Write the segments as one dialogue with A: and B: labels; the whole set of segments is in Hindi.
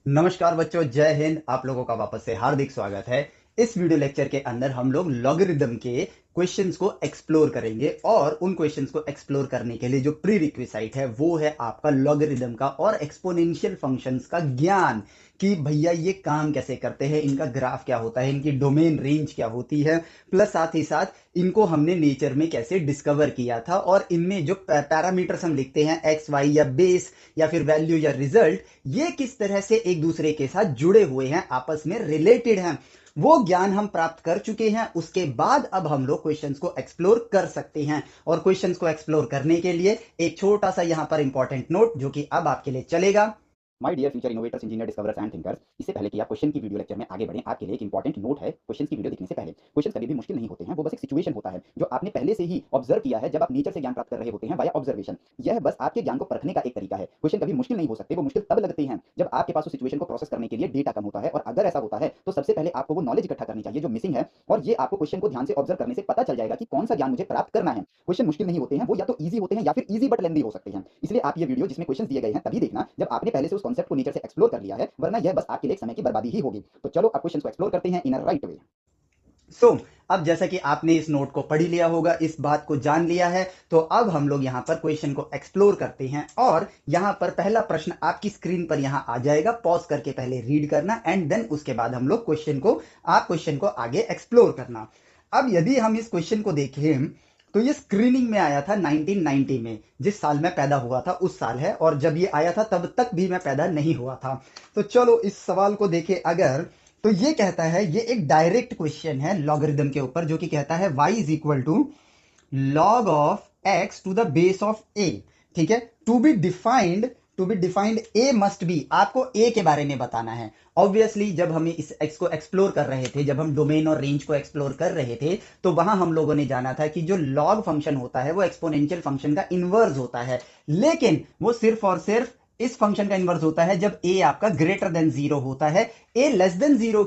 A: नमस्कार बच्चों, जय हिंद। आप लोगों का वापस से हार्दिक स्वागत है। इस वीडियो लेक्चर के अंदर हम लोग लॉगरिदम के क्वेश्चंस को एक्सप्लोर करेंगे और उन क्वेश्चंस को एक्सप्लोर करने के लिए जो प्री रिक्विसाइट है वो है आपका लॉगरिदम का और एक्सपोनेंशियल फंक्शंस का ज्ञान कि भैया ये काम कैसे करते हैं, इनका ग्राफ क्या होता है, इनकी डोमेन रेंज क्या होती है, प्लस साथ ही साथ इनको हमने नेचर में कैसे डिस्कवर किया था और इनमें जो पैरामीटर्स हम लिखते हैं एक्स वाई या बेस या फिर वैल्यू या रिजल्ट, ये किस तरह से एक दूसरे के साथ जुड़े हुए हैं, आपस में रिलेटेड हैं, वो ज्ञान हम प्राप्त कर चुके हैं। उसके बाद अब हम लोग क्वेश्चंस को एक्सप्लोर कर सकते हैं और क्वेश्चंस को एक्सप्लोर करने के लिए एक छोटा सा यहां पर इंपॉर्टेंट नोट जो कि अब आपके लिए चलेगा। My dear future innovators, engineer, discoverers and thinkers, इससे पहले कि आप क्वेश्चन की वीडियो लेक्चर में आगे बढ़ें, आपके लिए एक इंपॉर्टेंट नोट है। क्वेश्चन की वीडियो देखने से पहले क्वेश्चन कभी भी मुश्किल नहीं होते हैं, वो बस एक सिचुएशन होता है जो आपने पहले से ही ऑब्जर्व किया है जब आप नेचर से ज्ञान प्राप्त कर रहे होते हैं वाया ऑब्जर्वेशन। यह बस आपके ज्ञान को परखने का एक तरीका है। क्वेश्चन कभी मुश्किल नहीं हो सकते, वो मुश्किल तब लगते हैं जब आपके पास उस सिचुएशन को प्रोसेस करने के लिए डेटा कम होता है। और अगर ऐसा होता है तो सबसे पहले आपको वो नॉलेज इकट्ठा करनी चाहिए जो मिसिंग है, और ये आपको क्वेश्चन को ध्यान से ऑब्जर्व करने से पता चल जाएगा कि कौन सा ज्ञान मुझे प्राप्त करना है। क्वेश्चन मुश्किल नहीं होते हैं, वो या तो ईजी होते हैं या फिर ईजी बट लेंदी हो सकते हैं। इसलिए आप ये वीडियो जिसमें क्वेश्चन दिए गए हैं तभी देखना जब आपने पहले से उस कॉन्सेप्ट को नेचर से एक्सप्लोर कर लिया है, वरना यह बस आपके लिए समय की बर्बादी ही होगी। तो चलो अब क्वेश्चन को एक्सप्लोर करते हैं इन अ राइट वे। अब जैसा कि आपने इस नोट को पढ़ लिया होगा, इस बात को जान लिया है, तो अब हम लोग यहां पर क्वेश्चन को एक्सप्लोर करते हैं। और यहां पर पहला प्रश्न आपकी स्क्रीन पर यहां आ जाएगा, पॉज करके पहले रीड करना एंड देन उसके बाद हम लोग क्वेश्चन को आगे एक्सप्लोर करना। अब यदि हम इस क्वेश्चन को देखें तो ये स्क्रीनिंग में आया था 1990 में, जिस साल मैं पैदा हुआ था उस साल है, और जब ये आया था तब तक भी मैं पैदा नहीं हुआ था। तो चलो इस सवाल को देखें अगर, तो ये कहता है, ये एक डायरेक्ट क्वेश्चन है लॉगरिदम के ऊपर, जो कि कहता है y is equal to log of x to the base of a। ठीक है, to be defined a must be, आपको a के बारे में बताना है। ऑब्वियसली जब हमें इस x को एक्सप्लोर कर रहे थे, जब हम डोमेन और रेंज को एक्सप्लोर कर रहे थे, तो वहां हम लोगों ने जाना था कि जो लॉग फंक्शन होता है वो एक्सपोनेंशियल फंक्शन का इनवर्स होता है, लेकिन वो सिर्फ और सिर्फ इस फंक्शन का इनवर्स होता है जब a आपका ग्रेटर देन जीरो होता है। a लेस देन जीरो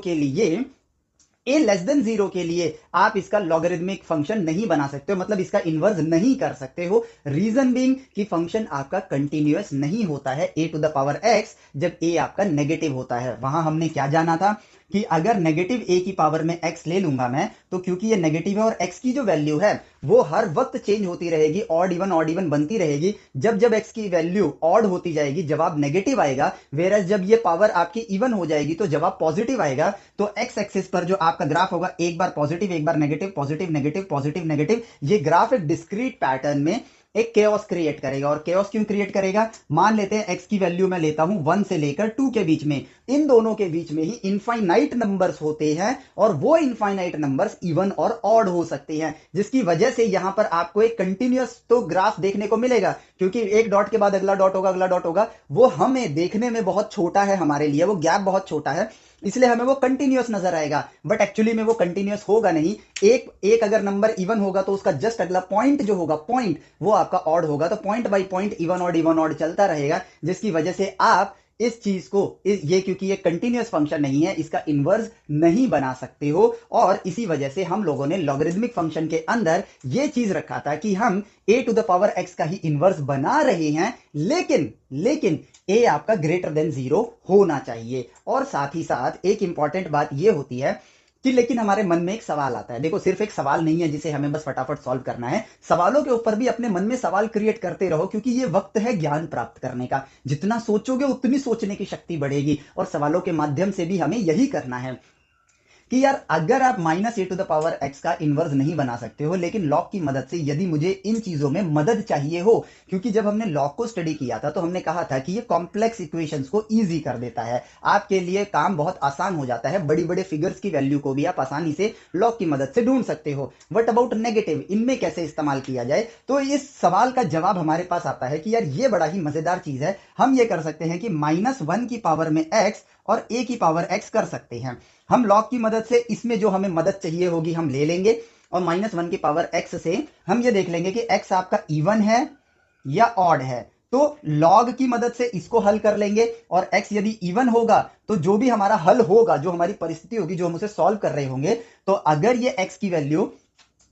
A: के लिए आप इसका लॉगरिदमिक फंक्शन नहीं बना सकते हो, मतलब इसका इनवर्स नहीं कर सकते हो। रीजन बीइंग कि फंक्शन आपका कंटिन्यूअस नहीं होता है a to the power x जब a आपका नेगेटिव होता है। वहां हमने क्या जाना था कि अगर नेगेटिव a की पावर में x ले लूंगा मैं, तो क्योंकि ये नेगेटिव है और x की जो वैल्यू है वो हर वक्त चेंज होती रहेगी, ऑड इवन बनती रहेगी। जब जब x की वैल्यू ऑड होती जाएगी जवाब नेगेटिव आएगा, वेरस जब ये पावर आपकी इवन हो जाएगी तो जवाब पॉजिटिव आएगा। तो x एक्सिस पर जो आपका ग्राफ होगा, एक बार पॉजिटिव एक बार negative, positive negative positive negative, ये ग्राफ एक डिस्क्रीट पैटर्न में एक केओस क्रिएट करेगा। और केओस क्यों क्रिएट करेगा, मान लेते हैं x की वैल्यू मैं लेता हूं 1 से लेकर 2 के बीच में, इन दोनों के बीच में ही इनफाइनाइट नंबर्स होते हैं, और वो इनफाइनाइट नंबर्स इवन और ऑड हो सकते हैं, जिसकी वजह से यहां पर आपको एक कंटिन्यूअस तो ग्राफ देखने को मिलेगा, क्योंकि एक डॉट के बाद अगला डॉट होगा, अगला डॉट होगा, वो हमें देखने में बहुत छोटा है, हमारे लिए वो गैप बहुत छोटा है, इसलिए हमें वो कंटिन्यूअस नजर आएगा, बट एक्चुअली में वो कंटिन्यूअस होगा नहीं। एक एक अगर नंबर इवन होगा तो उसका जस्ट अगला पॉइंट जो होगा, पॉइंट वो आपका ऑड होगा, तो point by point even odd चलता रहेगा, जिसकी वजह से आप इस चीज को ये क्योंकि ये कंटिन्यूअस फंक्शन नहीं है, इसका इनवर्स नहीं बना सकते हो। और इसी वजह से हम लोगों ने लॉगरिदमिक फंक्शन के अंदर ये चीज रखा था कि हम a to the power x का ही इनवर्स बना रहे हैं, लेकिन लेकिन a आपका ग्रेटर देन जीरो होना चाहिए। और साथ ही साथ एक इंपॉर्टेंट बात ये होती है कि लेकिन हमारे मन में एक सवाल आता है। देखो, सिर्फ एक सवाल नहीं है जिसे हमें बस फटाफट सॉल्व करना है, सवालों के ऊपर भी अपने मन में सवाल क्रिएट करते रहो, क्योंकि ये वक्त है ज्ञान प्राप्त करने का। जितना सोचोगे उतनी सोचने की शक्ति बढ़ेगी, और सवालों के माध्यम से भी हमें यही करना है कि यार अगर आप minus A to the power X का इनवर्स नहीं बना सकते हो, लेकिन लॉग की मदद से यदि मुझे इन चीजों में मदद चाहिए हो, क्योंकि जब हमने लॉग को स्टडी किया था तो हमने कहा था कि ये कॉम्प्लेक्स इक्वेशंस को इजी कर देता है, आपके लिए काम बहुत आसान हो जाता है, बड़ी बड़े फिगर्स की वैल्यू को भी आप आसानी से लॉग की मदद से ढूंढ सकते हो। वट अबाउट नेगेटिव, इनमें कैसे इस्तेमाल किया जाए? तो इस सवाल का जवाब हमारे पास आता है कि यार ये बड़ा ही मजेदार चीज है। हम ये कर सकते हैं कि -1 की पावर में एक्स और a की पावर x कर सकते हैं। हम लॉग की मदद से इसमें जो हमें मदद चाहिए होगी हम ले लेंगे, और -1 की पावर x से हम ये देख लेंगे कि x आपका इवन है या ऑड है। तो लॉग की मदद से इसको हल कर लेंगे, और x यदि इवन होगा तो जो भी हमारा हल होगा, जो हमारी परिस्थिति होगी, जो हम उसे सॉल्व कर रहे होंगे, तो अगर ये x की वैल्यू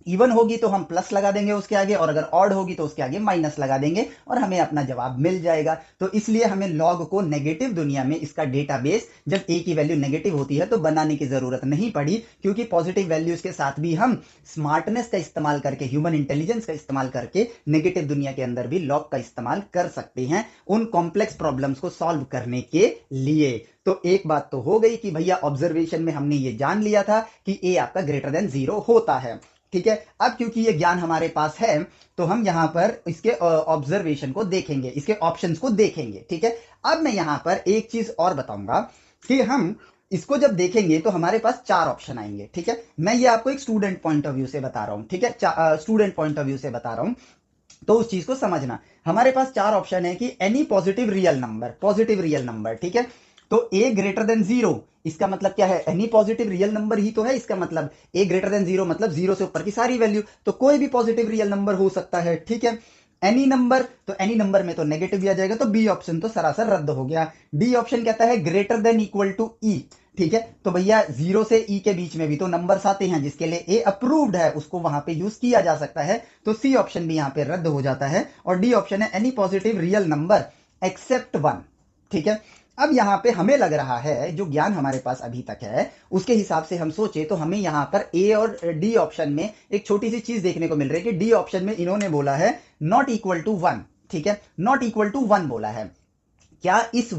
A: इवन होगी तो हम प्लस लगा देंगे उसके आगे, और अगर ऑड होगी तो उसके आगे माइनस लगा देंगे और हमें अपना जवाब मिल जाएगा। तो इसलिए हमें लॉग को नेगेटिव दुनिया में इसका डेटाबेस जब ए की वैल्यू नेगेटिव होती है तो बनाने की जरूरत नहीं पड़ी, क्योंकि पॉजिटिव वैल्यूज के साथ भी हम स्मार्टनेस का इस्तेमाल करके, ह्यूमन इंटेलिजेंस का इस्तेमाल करके नेगेटिव दुनिया के अंदर भी लॉग का इस्तेमाल कर सकते हैं उन कॉम्प्लेक्स प्रॉब्लम्स को सॉल्व करने के लिए। तो एक बात तो हो गई कि भैया ऑब्जर्वेशन में हमने ये जान लिया था कि ए आपका ग्रेटर देन 0 होता है। ठीक है, अब क्योंकि ये ज्ञान हमारे पास है तो हम यहां पर इसके ऑब्जर्वेशन को देखेंगे, इसके ऑप्शंस को देखेंगे। ठीक है, अब मैं यहां पर एक चीज और बताऊंगा कि हम इसको जब देखेंगे तो हमारे पास 4 ऑप्शन आएंगे। ठीक है, मैं ये आपको एक स्टूडेंट पॉइंट ऑफ व्यू से बता रहा हूं। ठीक है, स्टूडेंट पॉइंट ऑफ व्यू से बता रहा हूं, तो उस चीज को समझना। हमारे पास 4 ऑप्शन है कि any positive real number, positive real number. ठीक है, तो ए ग्रेटर देन 0, इसका मतलब क्या है, एनी पॉजिटिव रियल नंबर ही तो है इसका मतलब। ए ग्रेटर देन 0 मतलब 0 से ऊपर की सारी वैल्यू, तो कोई भी पॉजिटिव रियल नंबर हो सकता है। ठीक है, एनी नंबर, तो एनी नंबर में तो नेगेटिव भी आ जाएगा, तो बी ऑप्शन तो सरासर रद्द हो गया। डी ऑप्शन कहता है ग्रेटर देन इक्वल टू ई। ठीक है, तो भैया 0 से ई के बीच में भी तो नंबर्स आते हैं जिसके लिए ए अप्रूव्ड है, उसको वहां पे यूज किया जा सकता है, तो सी ऑप्शन भी यहां पे रद्द हो जाता है। और डी ऑप्शन है any positive real number except 1। ठीक है, अब यहां पे हमें लग रहा है, जो ज्ञान हमारे पास अभी तक है उसके हिसाब से हम सोचे तो हमें यहां पर ए और डी ऑप्शन में एक छोटी सी चीज देखने को मिल रही है कि डी ऑप्शन में इन्होंने बोला है नॉट इक्वल टू 1। ठीक है, नॉट इक्वल टू 1 बोला है। क्या इस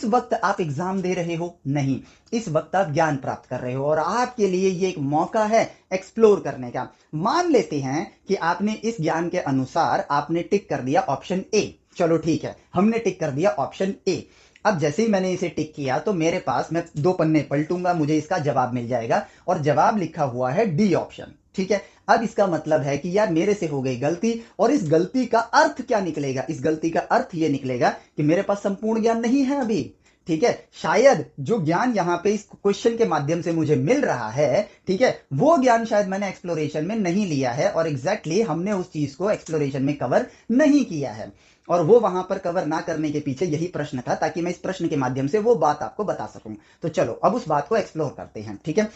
A: वक्त आप एग्जाम दे रहे हो? नहीं, इस वक्त आप ज्ञान प्राप्त कर रहे हो और आपके लिए ये एक मौका है एक्सप्लोर करने का। मान लेते हैं कि आपने इस ज्ञान के अनुसार आपने टिक कर दिया ऑप्शन ए। चलो ठीक है, हमने टिक कर दिया ऑप्शन ए। अब जैसे ही मैंने इसे टिक किया तो मेरे पास, मैं 2 पन्ने पलटूंगा, मुझे इसका जवाब मिल जाएगा और जवाब लिखा हुआ है डी ऑप्शन। ठीक है, अब इसका मतलब है कि यार मेरे से हो गई गलती, और इस गलती का अर्थ क्या निकलेगा? इस गलती का अर्थ ये निकलेगा कि मेरे पास संपूर्ण ज्ञान नहीं है अभी। ठीक है, शायद जो ज्ञान यहां पे इस क्वेश्चन के माध्यम से मुझे मिल रहा है, ठीक है, वो ज्ञान शायद मैंने एक्सप्लोरेशन में नहीं लिया है, और एग्जैक्टली हमने उस चीज को एक्सप्लोरेशन में कवर नहीं किया है। और वो वहां पर कवर ना करने के पीछे यही प्रश्न था, ताकि मैं इस प्रश्न के माध्यम से वो बात आपको बता सकूं। तो चलो अब उस बात को एक्सप्लोर करते हैं। ठीक है,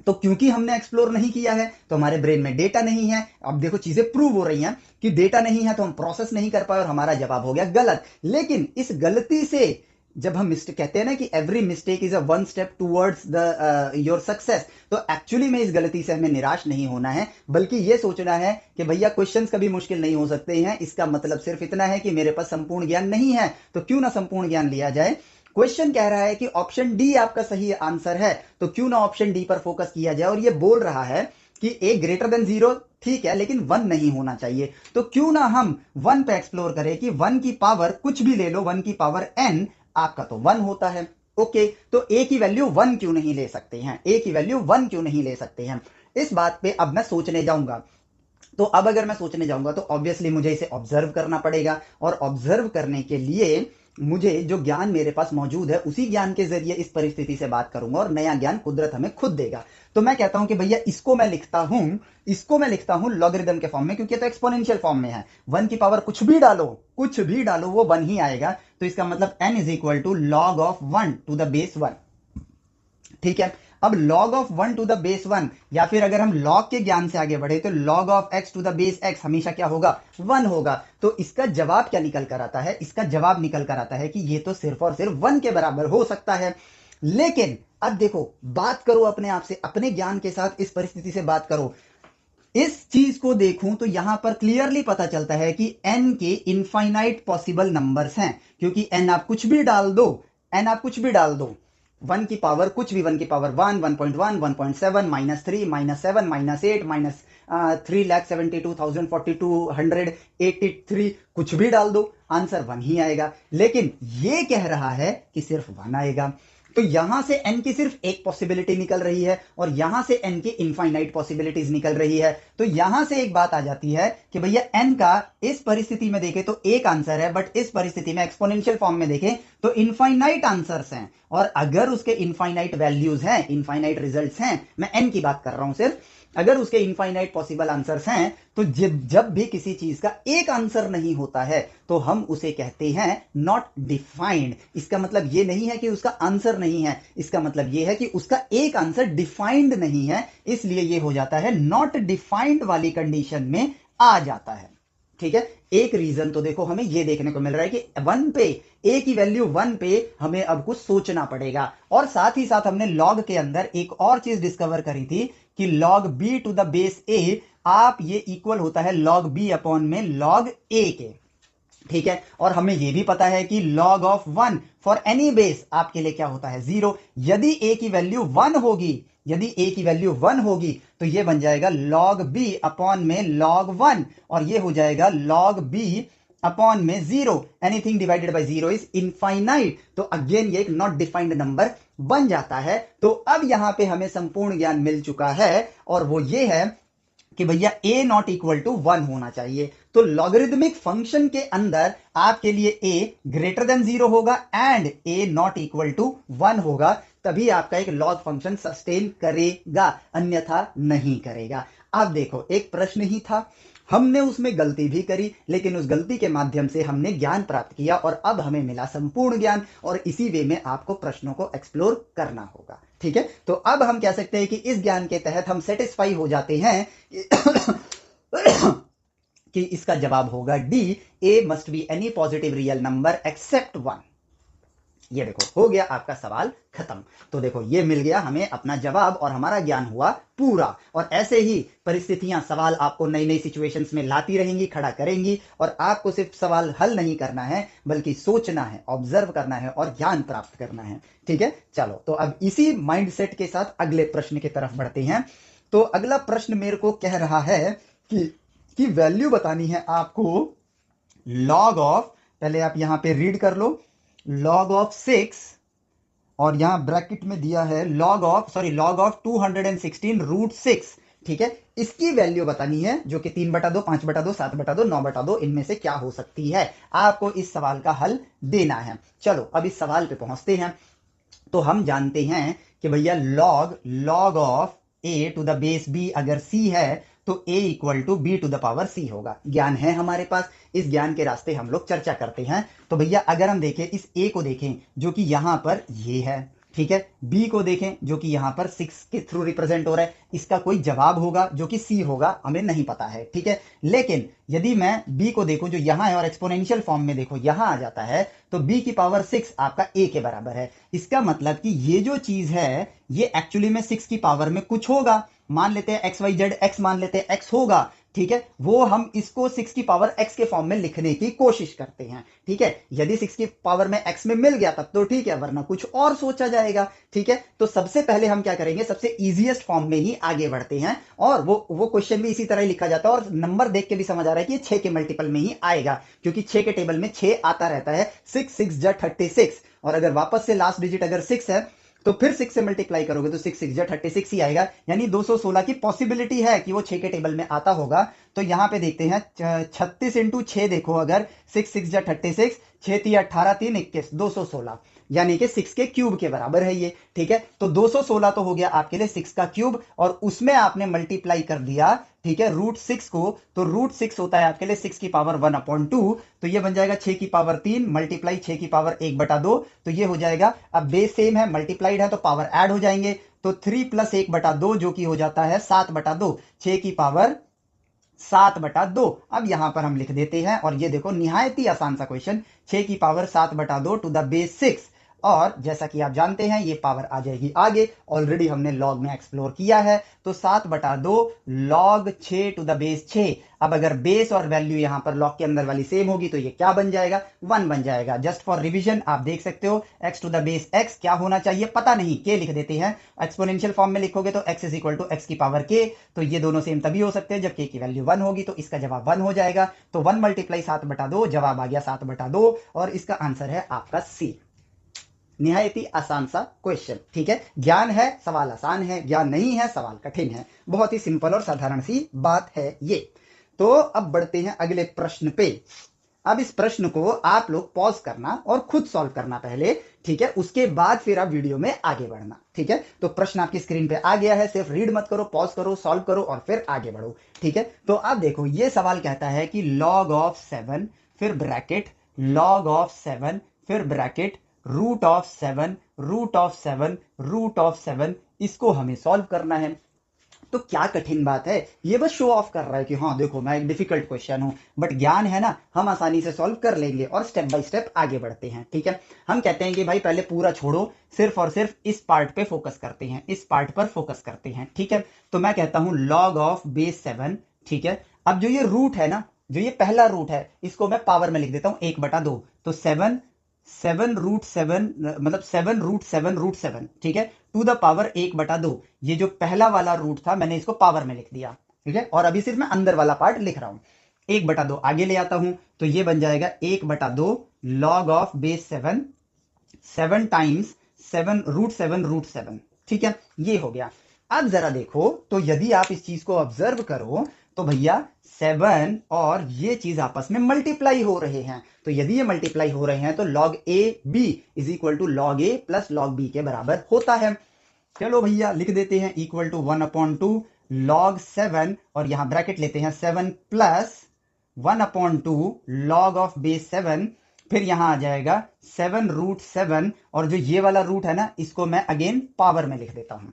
A: तो क्योंकि हमने एक्सप्लोर नहीं किया है तो हमारे ब्रेन में डेटा नहीं है। अब देखो चीजें प्रूव हो रही हैं कि डेटा नहीं है, तो हम प्रोसेस नहीं कर पाए और हमारा जवाब हो गया गलत। लेकिन इस गलती से जब हम मिस्टेक कहते हैं ना कि every mistake is a 1 step towards the your success, तो एक्चुअली में इस गलती से हमें निराश नहीं होना है, बल्कि यह सोचना है कि भैया क्वेश्चंस कभी मुश्किल नहीं हो सकते हैं। इसका मतलब सिर्फ इतना है कि मेरे पास संपूर्ण ज्ञान नहीं है, तो क्यों ना संपूर्ण ज्ञान लिया जाए। क्वेश्चन कह रहा है कि ऑप्शन डी आपका सही आंसर है, तो क्यों ना ऑप्शन डी पर फोकस किया जाए। और ये बोल रहा है कि ए ग्रेटर देन 0 ठीक है, लेकिन 1 नहीं होना चाहिए, तो क्यों ना हम 1 पे एक्सप्लोर करें कि 1 की पावर कुछ भी ले लो, 1 की पावर n आपका तो 1 होता है। ओके, तो ए की वैल्यू 1 क्यों नहीं ले सकते हैं? ए की वैल्यू 1 क्यों नहीं ले सकते हैं? इस बात पे अब मैं सोचने जाऊंगा। तो अब अगर मैं सोचने जाऊंगा तो ऑब्वियसली मुझे इसे ऑब्जर्व करना पड़ेगा, और ऑब्जर्व करने के लिए मुझे जो ज्ञान मेरे पास मौजूद है उसी ज्ञान के जरिए इस परिस्थिति से बात करूंगा, और नया ज्ञान कुदरत हमें खुद देगा। तो मैं कहता हूं कि भैया इसको मैं लिखता हूं लॉगरिदम के फॉर्म में, क्योंकि तो एक्सपोनेंशियल फॉर्म में है। 1 की पावर कुछ भी डालो वो 1 ही आएगा। तो इसका मतलब n is equal to log of 1 to the base 1। ठीक है, अब log of 1 to the base 1, या फिर अगर हम log के ज्ञान से आगे बढ़े तो log of x to the base x हमेशा क्या होगा? 1 होगा। तो इसका जवाब क्या निकल कर आता है? इसका जवाब निकल कर आता है कि ये तो सिर्फ और सिर्फ 1 के बराबर हो सकता है। लेकिन अब देखो, बात करो अपने आप से, अपने ज्ञान के साथ इस परिस्थिति से बात करो। इस चीज को देखूं तो यहां पर क्लियरली पता चलता है कि n के इनफाइनाइट पॉसिबल नंबर्स हैं, क्योंकि n आप कुछ भी डाल दो, 1 की पावर कुछ भी, 1 की पावर 1, 1.1, 1.7, -3, -7, -8, -3,72,042,183, कुछ भी डाल दो, आंसर 1 ही आएगा। लेकिन ये कह रहा है कि सिर्फ 1 आएगा। तो यहां से n की सिर्फ एक पॉसिबिलिटी निकल रही है, और यहां से n की इनफाइनाइट पॉसिबिलिटीज निकल रही है। तो यहां से एक बात आ जाती है कि भैया n का इस परिस्थिति में देखें तो एक आंसर है, बट इस परिस्थिति में एक्सपोनेंशियल फॉर्म में देखें तो इनफाइनाइट आंसर्स हैं। और अगर उसके इनफाइनाइट वैल्यूज हैं, इनफाइनाइट रिजल्ट्स हैं, मैं n की बात कर रहा हूं सिर्फ, अगर उसके इनफाइनाइट पॉसिबल आंसर्स हैं तो जब भी किसी चीज का एक आंसर नहीं होता है तो हम उसे कहते हैं नॉट डिफाइंड। इसका मतलब ये नहीं है कि उसका आंसर नहीं है, इसका मतलब ये है कि उसका एक आंसर डिफाइंड नहीं है, इसलिए ये हो जाता है नॉट डिफाइंड वाली कंडीशन में आ जाता है। ठीक है, एक रीजन तो देखो हमें ये देखने को मिल रहा है कि 1 पे ए की वैल्यू 1 पे हमें अब कुछ सोचना पड़ेगा, और साथ ही साथ हमने लॉग के अंदर एक और चीज डिस्कवर करी थी कि log B to the base A आप ये इक्वल होता है लॉग बी अपॉन में लॉग ए के। ठीक है, और हमें यह भी पता है कि log of 1 for any base आपके लिए क्या होता है 0। यदि a की वैल्यू 1 होगी, यदि a की वैल्यू 1 होगी तो यह बन जाएगा log b अपॉन में log 1, और यह हो जाएगा log b अपॉन में 0। Anything divided by 0 is infinite, तो अगेन ये एक नॉट डिफाइंड नंबर बन जाता है। तो अब यहां पे हमें संपूर्ण ज्ञान मिल चुका है, और वो ये है कि भैया a नॉट इक्वल टू 1 होना चाहिए। तो लॉगरिदमिक फंक्शन के अंदर आपके लिए a ग्रेटर देन 0 होगा and a not equal to 1 होगा, तभी आपका एक लॉग फंक्शन सस्टेन करेगा, अन्यथा नहीं करेगा। अब देखो एक प्रश्न ही था, हमने उसमें गलती भी करी, लेकिन उस गलती के माध्यम से हमने ज्ञान प्राप्त किया और अब हमें मिला संपूर्ण ज्ञान, और इसी वे में आपको प्रश्नों को एक्सप्लोर करना होगा। ठीक है, तो अब हम कह सकते हैं कि इस ज्ञान के तहत हम सेटिस्फाई हो जाते हैं कि इसका जवाब होगा D, A must be any positive real number except 1। ये देखो हो गया आपका सवाल खत्म। तो देखो ये मिल गया हमें अपना जवाब और हमारा ज्ञान हुआ पूरा। और ऐसे ही परिस्थितियां सवाल आपको नई नई सिचुएशंस में लाती रहेंगी, खड़ा करेंगी, और आपको सिर्फ सवाल हल नहीं करना है बल्कि सोचना है, ऑब्जर्व करना है और ज्ञान प्राप्त करना है। ठीक है, चलो तो अब इसी माइंडसेट के साथ अगले प्रश्न की तरफ बढ़ते हैं। तो अगला प्रश्न मेरे को कह रहा है कि वैल्यू बतानी है आपको लॉग ऑफ, पहले आप यहां पे रीड कर लो, log ऑफ 6, और यहां ब्रैकेट में दिया है log ऑफ 216 रूट 6। ठीक है, इसकी वैल्यू बतानी है जो कि 3/2, 5/2, 7/2, 9/2 इनमें से क्या हो सकती है, आपको इस सवाल का हल देना है। चलो अब इस सवाल पे पहुंचते हैं। तो हम जानते हैं कि भैया log of a to the base b अगर c है तो a equal to b to the power c होगा। ज्ञान है हमारे पास, इस ज्ञान के रास्ते हम लोग चर्चा करते हैं। तो भैया अगर हम देखें, इस a को देखें जो कि यहां पर ये है, ठीक है, b को देखें जो कि यहां पर 6 के थ्रू रिप्रेजेंट हो रहा है, इसका कोई जवाब होगा जो कि c होगा, हमें नहीं पता है। ठीक है, लेकिन यदि मैं b को देखूं जो यहां है और एक्सपोनेंशियल फॉर्म में देखो यहां आ जाता है, तो b की पावर 6 आपका a के बराबर है। इसका मतलब कि ये जो चीज है ये एक्चुअली में 6 की पावर में कुछ होगा, मान लेते हैं एक्स वाई जेड, एक्स मान लेते हैं एक्स होगा। ठीक है, वो हम इसको 6 की पावर x के फॉर्म में लिखने की कोशिश करते हैं। ठीक है, यदि 6 की पावर में x में मिल गया तब तो ठीक है, वरना कुछ और सोचा जाएगा। ठीक है, तो सबसे पहले हम क्या करेंगे, सबसे इजीएस्ट फॉर्म में ही आगे बढ़ते हैं, और वो क्वेश्चन भी इसी तरह ही लिखा जाता है, और नंबर देख के भी समझ आ रहा है कि ये 6 के मल्टीपल में ही आएगा, क्योंकि 6 के टेबल में 6 आता रहता है, 6 6 जा 36, और अगर वापस से लास्ट डिजिट अगर 6 है तो फिर 6 से मल्टीप्लाई करोगे तो 6 6 जा 36 ही आएगा, यानी 216 की पॉसिबिलिटी है कि वो 6 के टेबल में आता होगा। तो यहां पे देखते हैं 36 इंटू 6, देखो अगर 6 6 जा 36, 6 3 18 3 21, 216, यानी कि 6 के क्यूब के बराबर है ये। ठीक है, तो 216 तो हो गया आपके लिए 6 का क्यूब, और उसमें आपने मल्टीप्लाई कर दिया, ठीक है, रूट 6 को, तो रूट 6 होता है आपके लिए 6 की पावर 1/2, तो ये बन जाएगा 6 की पावर 3 मल्टीप्लाई 6 की पावर 1/2, तो ये हो जाएगा, अब बेस सेम है, मल्टीप्लाइड है तो पावर ऐड हो जाएंगे, तो 3 + 1/2 जो कि हो जाता है 7/2, 6 की पावर 7/2। अब यहां पर हम लिख देते हैं, और ये देखो निहायत ही आसान सा क्वेश्चन, 6 की पावर 7/2 टू द बेस 6, और जैसा कि आप जानते हैं ये पावर आ जाएगी आगे, ऑलरेडी हमने लॉग में एक्सप्लोर किया है, तो 7/2 log 6 टू द बेस 6। अब अगर बेस और वैल्यू यहां पर लॉग के अंदर वाली सेम होगी तो ये क्या बन जाएगा, 1 बन जाएगा। जस्ट फॉर रिवीजन आप देख सकते हो, x to the base x क्या होना चाहिए पता नहीं, k लिख देते हैं, एक्सपोनेंशियल फॉर्म में लिखोगे तो x is equal to x की पावर k, तो ये दोनों सेम तभी हो सकते हैं जब k की वैल्यू 1 होगी, तो इसका जवाब 1 हो जाएगा। तो 1 × 7/2 जवाब आ गया 7/2, और इसका आंसर है आपका c। निहायत ही आसान सा क्वेश्चन। ठीक है, ज्ञान है सवाल आसान है, ज्ञान नहीं है सवाल कठिन है, बहुत ही सिंपल और साधारण सी बात है ये। तो अब बढ़ते हैं अगले प्रश्न पे। अब इस प्रश्न को आप लोग पॉज करना और खुद सॉल्व करना पहले, ठीक है, उसके बाद फिर आप वीडियो में आगे बढ़ना, ठीक है। तो प्रश्न आपकी स्क्रीन पे आ गया है, सिर्फ रीड मत करो, पॉज करो, सॉल्व करो और फिर आगे बढ़ो, ठीक है। तो अब देखो ये सवाल कहता है कि log ऑफ 7 फिर ब्रैकेट log ऑफ 7 फिर bracket root of 7 root of 7 root of 7, इसको हमें सॉल्व करना है। तो क्या कठिन बात है, ये बस शो ऑफ कर रहा है कि हाँ देखो मैं एक डिफिकल्ट क्वेश्चन हूं, बट ज्ञान है ना, हम आसानी से सॉल्व कर लेंगे और स्टेप बाय स्टेप आगे बढ़ते हैं, ठीक है। हम कहते हैं कि भाई पहले पूरा छोड़ो, सिर्फ और सिर्फ इस पार्ट पे फोकस करते हैं, इस पार्ट पर फोकस करते हैं, ठीक है। तो मैं कहता हूं log ऑफ बेस 7, ठीक है। अब जो ये रूट है ना, जो ये पहला रूट है, इसको मैं पावर में लिख देता हूं 1/2, तो 7 रूट 7 मतलब 7 रूट 7 रूट 7, ठीक है, टू द पावर 1/2। ये जो पहला वाला रूट था मैंने इसको पावर में लिख दिया, ठीक है। और अभी सिर्फ मैं अंदर वाला पार्ट लिख रहा हूं, 1/2 आगे ले आता हूं, तो ये बन जाएगा 1/2 log of base 7, 7 times 7 root 7, ठीक है, ये हो गया। अब जरा देखो, तो यदि आप इस चीज को ऑब्जर्व करो तो भैया 7 और ये चीज आपस में मल्टीप्लाई हो रहे हैं, तो यदि ये मल्टीप्लाई हो रहे हैं तो log a b is equal to log a plus log b के बराबर होता है। चलो भैया लिख देते हैं इक्वल टू 1/2 log 7, और यहां ब्रैकेट लेते हैं 7 प्लस 1/2 log ऑफ बेस 7, फिर यहां आ जाएगा 7 रूट 7, और जो ये वाला रूट है ना, इसको मैं अगेन पावर में लिख देता हूं,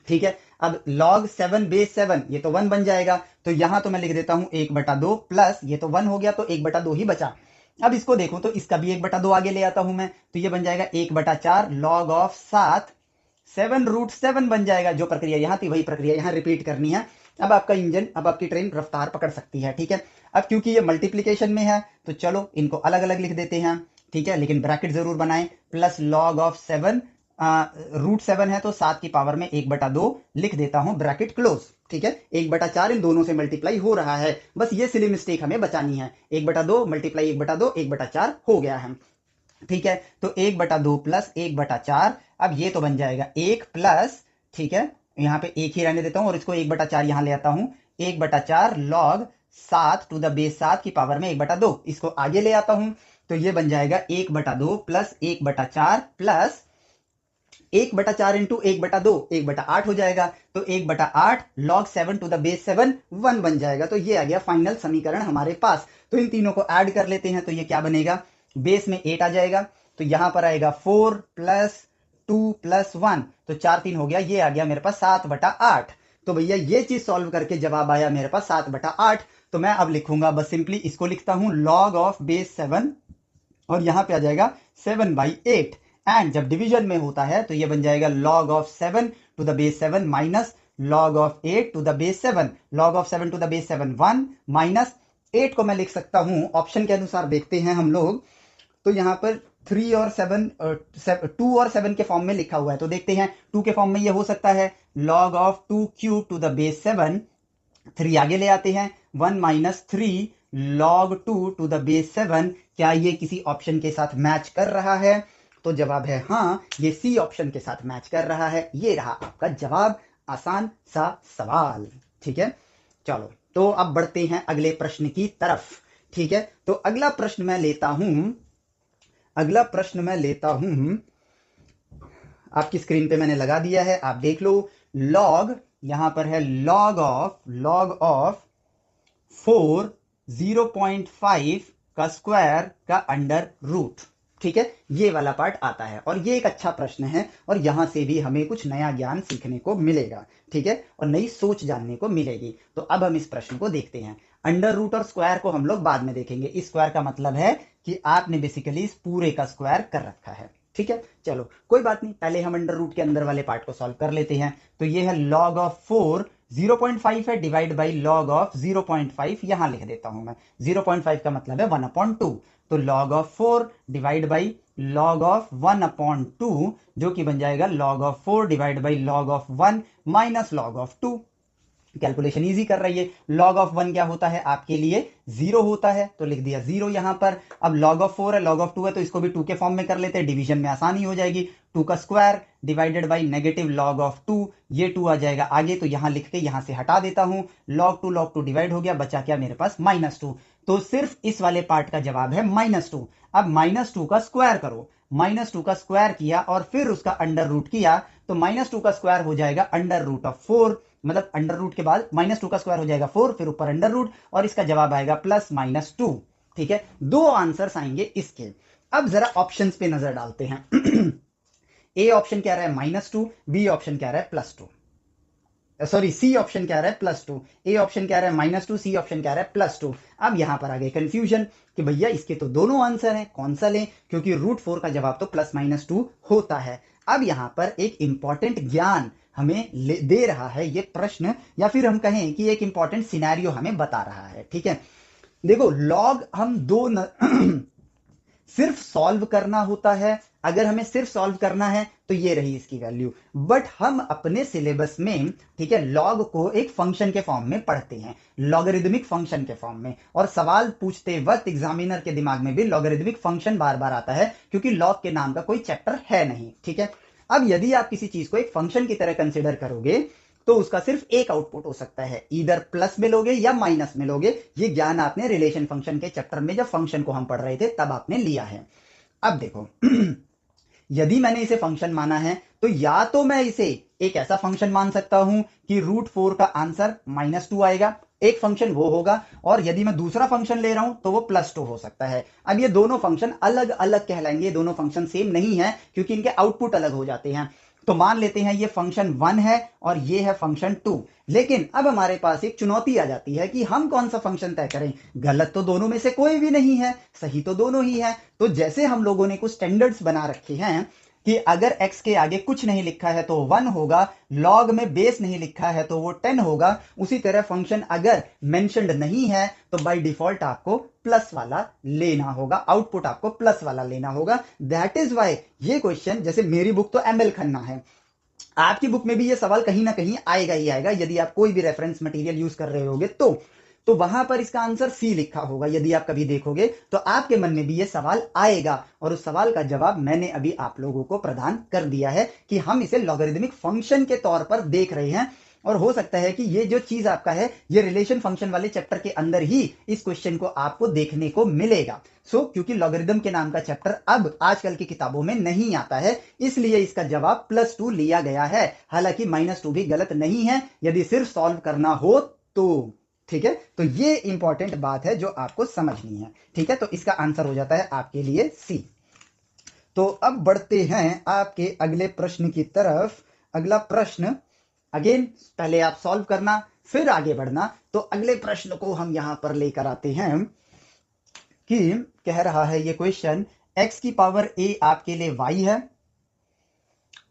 A: ठीक है। अब log 7 बेस 7, ये तो 1 बन जाएगा, तो यहां तो मैं लिख देता हूं 1/2 प्लस, ये तो 1 हो गया तो 1/2 ही बचा। अब इसको देखो तो इसका भी 1/2 आगे ले आता हूं मैं, तो ये बन जाएगा 1/4 log ऑफ 7 रूट 7 बन जाएगा। जो प्रक्रिया यहां थी वही प्रक्रिया यहां रिपीट करनी है। अब आपका इंजन, अब आपकी ट्रेन रफ्तार पकड़ सकती है, ठीक है। अब क्योंकि ये मल्टीप्लीकेशन में है तो चलो इनको अलग अलग लिख देते हैं, ठीक है, लेकिन ब्रैकेट जरूर बनाएं, प्लस log ऑफ 7 रूट 7 है तो 7 की पावर में 1/2 लिख देता हूं, ब्रैकेट क्लोज, ठीक है। 1/4 इन दोनों से मल्टीप्लाई हो रहा है, बस ये सिली मिस्टेक हमें बचानी है। 1/2 मल्टीप्लाई 1/2 1/4 हो गया है, ठीक है। तो 1/2 प्लस 1/4, अब ये तो बन जाएगा 1 प्लस, ठीक है, यहां पे 1 ही रहने देता हूं और इसको 1/4 यहां ले आता हूं, 1/4 log 7 टू द बेस 7 की पावर में 1/2, इसको आगे ले आता हूं, तो ये बन जाएगा 1/2 प्लस 1/4 प्लस 1/4 इंटू 1/2 1/8 हो जाएगा, तो 1/8 log 7 टू द बेस 7 1 बन जाएगा। तो ये आ गया फाइनल समीकरण हमारे पास। तो इन तीनों को ऐड कर लेते हैं, तो ये क्या बनेगा, बेस में 8 आ जाएगा, तो यहां पर आएगा 4 प्लस 2 प्लस 1, तो 4 3 हो गया, ये आ गया मेरे पास 7/8। तो भैया ये चीज सॉल्व करके जवाब आया मेरे पास 7/8। तो मैं अब लिखूंगा, बस सिंपली इसको लिखता हूं log ऑफ बेस 7, और यहां पे आ जाएगा 7/8, एंड जब डिवीजन में होता है तो ये बन जाएगा log of 7 to the base 7 minus log of 8 to the base 7, log of 7 to the base 7 1 minus 8 को मैं लिख सकता हूं ऑप्शन के अनुसार, देखते हैं हम लोग, तो यहां पर 3 और 7 2 और 7 के फॉर्म में लिखा हुआ है, तो देखते हैं 2 के फॉर्म में ये हो सकता है log of 2 cube to the base 7, 3 आगे ले आते हैं, 1 minus 3 log 2 to the base 7, क्या ये किसी ऑप्शन के साथ मैच कर रहा है, तो जवाब है हाँ, ये सी ऑप्शन के साथ मैच कर रहा है। ये रहा आपका जवाब, आसान सा सवाल, ठीक है। चलो तो अब बढ़ते हैं अगले प्रश्न की तरफ, ठीक है। तो अगला प्रश्न मैं लेता हूं, आपकी स्क्रीन पे मैंने लगा दिया है, आप देख लो। लॉग, यहां पर है log ऑफ 4 0.5 का स्क्वायर का अंडर रूट, ठीक है, ये वाला पार्ट आता है, और ये एक अच्छा प्रश्न है, और यहां से भी हमें कुछ नया ज्ञान सीखने को मिलेगा, ठीक है, और नई सोच जानने को मिलेगी। तो अब हम इस प्रश्न को देखते हैं। अंडर रूट और स्क्वायर को हम लोग बाद में देखेंगे, इस स्क्वायर का मतलब है कि आपने बेसिकली इस पूरे का स्क्वायर कर रखा है, ठीक है। चलो कोई बात नहीं, पहले हम अंडर रूट के अंदर वाले पार्ट को सॉल्व कर लेते हैं। तो ये है log ऑफ 4 0.5 है, डिवाइड बाई log ऑफ 0.5, यहां लिख देता हूं मैं, 0.5 का मतलब है 1/2, तो log of 4 divide by log of 1/2, जो कि बन जाएगा log of 4 divide by log of 1 minus log of 2, calculation easy कर रही है। लॉग ऑफ 1 क्या होता है आपके लिए 0 होता है, तो लिख दिया 0 यहां पर। अब लॉग ऑफ 4 है, लॉग ऑफ 2 है, तो इसको भी 2 के फॉर्म में कर लेते हैं, डिवीजन में आसानी हो जाएगी। 2 का square divided by negative log of 2, ये 2 आ जाएगा आगे, तो यहां लिख के यहां से हटा देता हूं। लॉग 2 डिवाइड हो गया, बचा क्या मेरे पास -2। तो सिर्फ इस वाले पार्ट का जवाब है -2। अब -2 का स्क्वायर करो, -2 का स्क्वायर किया और फिर उसका अंडर रूट किया, तो -2 का स्क्वायर हो जाएगा अंडर रूट ऑफ 4, मतलब अंडर रूट के बाद -2 का स्क्वायर हो जाएगा 4, फिर ऊपर अंडर रूट, और इसका जवाब आएगा +-2। ठीक है, दो आंसर्स आएंगे इसके। अब जरा ऑप्शंस पे नजर डालते हैं। ए ऑप्शन कह रहा है -2, बी ऑप्शन कह रहा है +2, सॉरी सी ऑप्शन कह रहा है +2, ए ऑप्शन कह रहा है -2, सी ऑप्शन कह रहा है +2। अब यहां पर आ गए कंफ्यूजन कि भैया इसके तो दोनों आंसर हैं, कौन सा लें, क्योंकि √4 का जवाब तो +-2 होता है। अब यहां पर एक इंपॉर्टेंट ज्ञान हमें दे रहा है ये प्रश्न, या फिर हम कहें कि एक इंपॉर्टेंट सिनेरियो हमें बता रहा है। ठीक है, देखो लॉग हम सिर्फ सॉल्व करना होता है, अगर हमें सिर्फ सॉल्व करना है तो ये रही इसकी वैल्यू, बट हम अपने सिलेबस में, ठीक है, लॉग को एक फंक्शन के फॉर्म में पढ़ते हैं, लॉगरिदमिक फंक्शन के फॉर्म में, और सवाल पूछते वक्त एग्जामिनर के दिमाग में भी लॉगरिदमिक फंक्शन बार बार आता है, क्योंकि लॉग के नाम का कोई चैप्टर है नहीं। ठीक है, अब यदि आप किसी चीज को एक फंक्शन की तरह कंसिडर करोगे तो उसका सिर्फ एक आउटपुट हो सकता है, इधर प्लस में लोगे या माइनस में लोगे। ये ज्ञान आपने रिलेशन फंक्शन के चैप्टर में जब फंक्शन को हम पढ़ रहे थे तब आपने लिया है। अब देखो यदि मैंने इसे फंक्शन माना है तो या तो मैं इसे एक ऐसा फंक्शन मान सकता हूं कि √4 का आंसर -2 आएगा, एक फंक्शन वो होगा, और यदि मैं दूसरा फंक्शन ले रहा हूं तो वो +2 हो सकता है। अब ये दोनों फंक्शन अलग अलग कहलाएंगे, दोनों फंक्शन सेम नहीं है क्योंकि इनके आउटपुट अलग हो जाते हैं। तो मान लेते हैं ये फंक्शन 1 है और ये है फंक्शन 2, लेकिन अब हमारे पास एक चुनौती आ जाती है कि हम कौन सा फंक्शन तय करें। गलत तो दोनों में से कोई भी नहीं है, सही तो दोनों ही है। तो जैसे हम लोगों ने कुछ स्टैंडर्ड्स बना रखे हैं कि अगर x के आगे कुछ नहीं लिखा है तो 1 होगा, लॉग में बेस नहीं लिखा है तो वो 10 होगा, उसी तरह फंक्शन अगर मेंशन्ड नहीं है तो बाय डिफॉल्ट आपको प्लस वाला लेना होगा, आउटपुट आपको प्लस वाला लेना होगा। दैट इज वाई ये क्वेश्चन, जैसे मेरी बुक तो ML खन्ना है, आपकी बुक में भी ये सवाल कहीं ना कहीं आएगा ही आएगा, यदि आप कोई भी रेफरेंस मटेरियल यूज कर रहे होगे तो वहां पर इसका आंसर सी लिखा होगा। यदि आप कभी देखोगे तो आपके मन में भी ये सवाल आएगा, और उस सवाल का जवाब मैंने अभी आप लोगों को प्रदान कर दिया है कि हम इसे लॉगरिदमिक फंक्शन के तौर पर देख रहे हैं, और हो सकता है कि ये जो चीज आपका है ये रिलेशन फंक्शन वाले चैप्टर के अंदर ही इस क्वेश्चन को आपको देखने को मिलेगा। क्योंकि लॉगरिदम के नाम का चैप्टर अब आजकल की किताबों में नहीं आता है, इसलिए इसका जवाब +2 लिया गया है। हालांकि -2 भी गलत नहीं है यदि सिर्फ सॉल्व करना हो तो। ठीक है, तो ये इंपॉर्टेंट बात है जो आपको समझनी है। ठीक है, तो इसका आंसर हो जाता है आपके लिए सी। तो अब बढ़ते हैं आपके अगले प्रश्न की तरफ। अगला प्रश्न, अगेन पहले आप सॉल्व करना फिर आगे बढ़ना। तो अगले प्रश्न को हम यहां पर लेकर आते हैं कि कह रहा है ये क्वेश्चन, x की पावर a आपके लिए y है,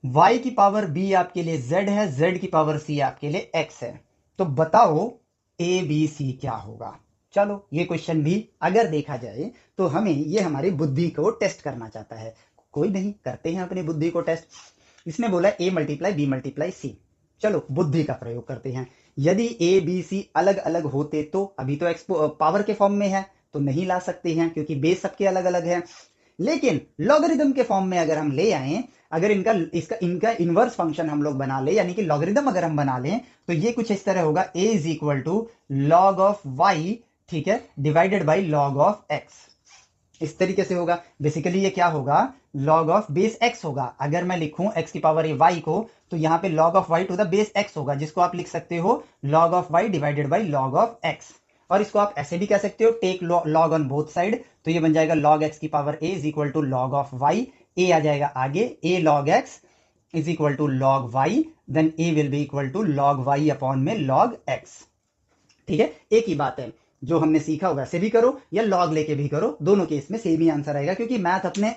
A: y की पावर b आपके लिए z है, z की पावर c आपके लिए x है। तो बताओ a b c क्या होगा। चलो ये क्वेश्चन भी अगर देखा जाए तो हमें ये हमारी बुद्धि को टेस्ट करना चाहता है। कोई नहीं, करते हैं अपनी बुद्धि को टेस्ट। इसने बोला a × b × c, चलो बुद्धि का प्रयोग करते हैं। यदि a b c अलग अलग होते तो अभी तो x पावर के फॉर्म में है तो नहीं ला सकते हैं क्योंकि बेस सबके अलग अलग है, लेकिन लॉगरिदम के फॉर्म में अगर हम ले आए, अगर इनका इनवर्स फंक्शन हम लोग बना ले, यानी कि लॉगरिदम अगर हम बना लें तो ये कुछ इस तरह होगा, a = log ऑफ y, ठीक है, divided by log of x। इस तरीके से होगा। बेसिकली ये क्या होगा, log ऑफ बेस x होगा। अगर मैं लिखूं x की पावर y को तो यहां पे log of y to the base x होगा, जिसको आप लिख सकते हो log of y divided by log of x। और इसको आप ऐसे भी कह सकते हो, take log on both side, तो ये बन जाएगा log x की power a = log of y, a आ जाएगा आगे, a log x = log y, then a will be equal to log y upon में log x। ठीक है, एक ही बात है, जो हमने सीखा वैसे भी करो या लॉग लेके भी करो, दोनों केस में सेम ही आंसर आएगा, क्योंकि मैथ अपने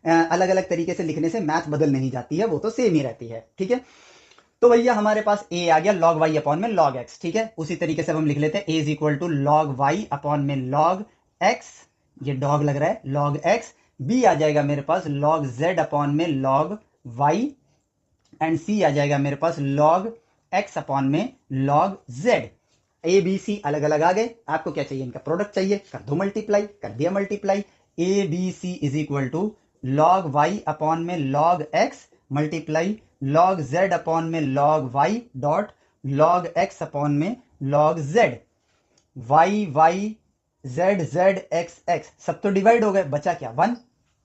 A: अलग अलग तरीके से लिखने से मैथ बदल नहीं जाती है, वो तो सेम ही रहती है। ठीक है, तो भैया हमारे पास a आ गया log y अपॉन में log x। ठीक है, उसी तरीके से हम लिख लेते हैं a = log y अपॉन में log x, ये डॉग लग रहा है, log x। b आ जाएगा मेरे पास log z अपॉन में log y, एंड c आ जाएगा मेरे पास log x अपॉन में log z। A B C अलग अलग आ गए, आपको क्या चाहिए, इनका प्रोडक्ट चाहिए, कर दो मल्टीप्लाई, कर दिया multiply. A B C is equal to log y upon में log x multiply log z upon में log y dot log x upon में log z। y y z z x x सब तो डिवाइड हो गए, बचा क्या, 1।